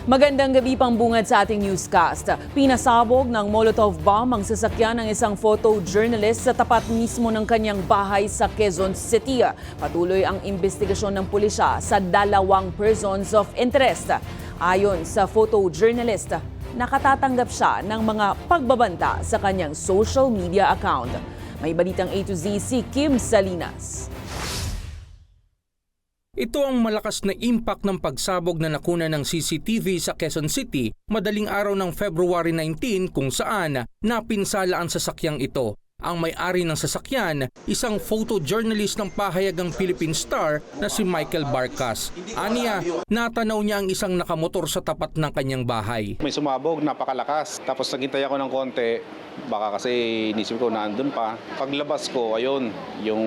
Magandang gabi pang bungad sa ating newscast. Pinasabog ng Molotov bomb ang sasakyan ng isang photojournalist sa tapat mismo ng kanyang bahay sa Quezon City. Patuloy ang investigasyon ng pulisya sa dalawang persons of interest. Ayon sa photojournalist, nakatatanggap siya ng mga pagbabanta sa kanyang social media account. May balitang A to Z si Kim Salinas. Ito ang malakas na impact ng pagsabog na nakuna ng CCTV sa Quezon City madaling araw ng February 19 kung saan napinsala ang sasakyang ito. Ang may-ari ng sasakyan, isang photojournalist ng pahayagang Philippine Star na si Michael Barcas. Aniya, natanaw niya ang isang nakamotor sa tapat ng kanyang bahay. May sumabog, napakalakas. Tapos naghintay ako ng konti, baka kasi inisip ko naandun pa. Paglabas ko, ayun, yung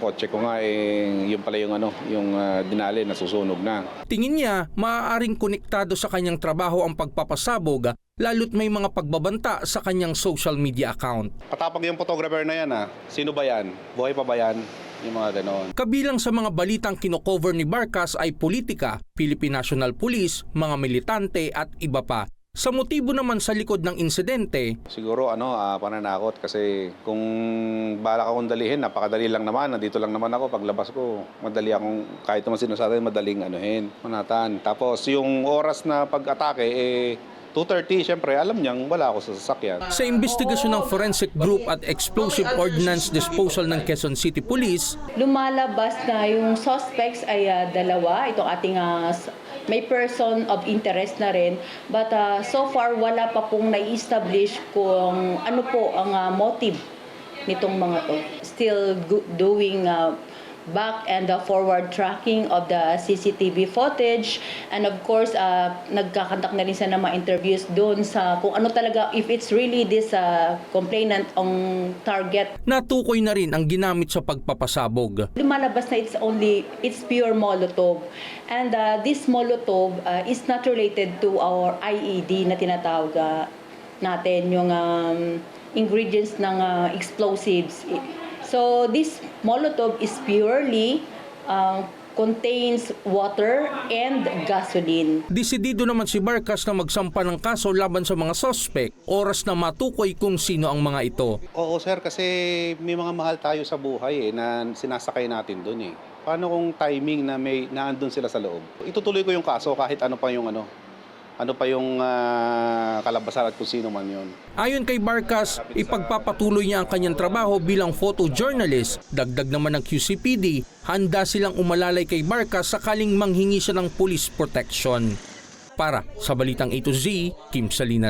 kotse ko nga, yun pala yung dinali, nasusunog na. Tingin niya, maaaring konektado sa kanyang trabaho ang pagpapasabog, lalo't may mga pagbabanta sa kanyang social media account. Patapag yung photographer na yan, sino ba yan? Buhay pa ba yan? Yung mga ganon. Kabilang sa mga balitang kinocover ni Barcas ay politika, Philippine National Police, mga militante at iba pa. Sa motibo naman sa likod ng insidente, Siguro pananakot kasi kung balak akong dalihin, napakadali lang naman. Nandito lang naman ako, paglabas ko, madali akong, kahit naman sinasabi, madaling manatan. Tapos yung oras na pag-atake, 2:30, syempre, alam niyang wala ako sa sasakyan. sa investigasyon ng Forensic Group at Explosive Ordnance Disposal ng Quezon City Police, lumalabas na yung suspects ay dalawa. Itong ating may person of interest na rin. But so far, wala pa pong nai-establish kung ano po ang motive nitong mga to. Still doing back and forward tracking of the CCTV footage, and of course nagkakandak na rin sa mga interviews doon sa kung ano talaga, if it's really this complainant ang target. natukoy na rin ang ginamit sa pagpapasabog. Lumalabas na it's pure Molotov, and this Molotov is not related to our IED na tinatawag natin, yung ingredients ng explosives. So this Molotov is purely contains water and gasoline. Desidido naman si Barcas na magsampa ng kaso laban sa mga suspect, oras na matukoy kung sino ang mga ito. Oo sir, kasi may mga mahal tayo sa buhay na sinasakay natin doon . Paano kung timing na may naandun sila sa loob? Itutuloy ko yung kaso kahit ano pa yung kalabasan at kung sino man yun. Ayon kay Barcas, ipagpapatuloy niya ang kanyang trabaho bilang photojournalist. Dagdag naman ng QCPD, handa silang umalalay kay Barcas sakaling manghingi siya ng police protection. Para sa Balitang A to Z, Kim Salinas.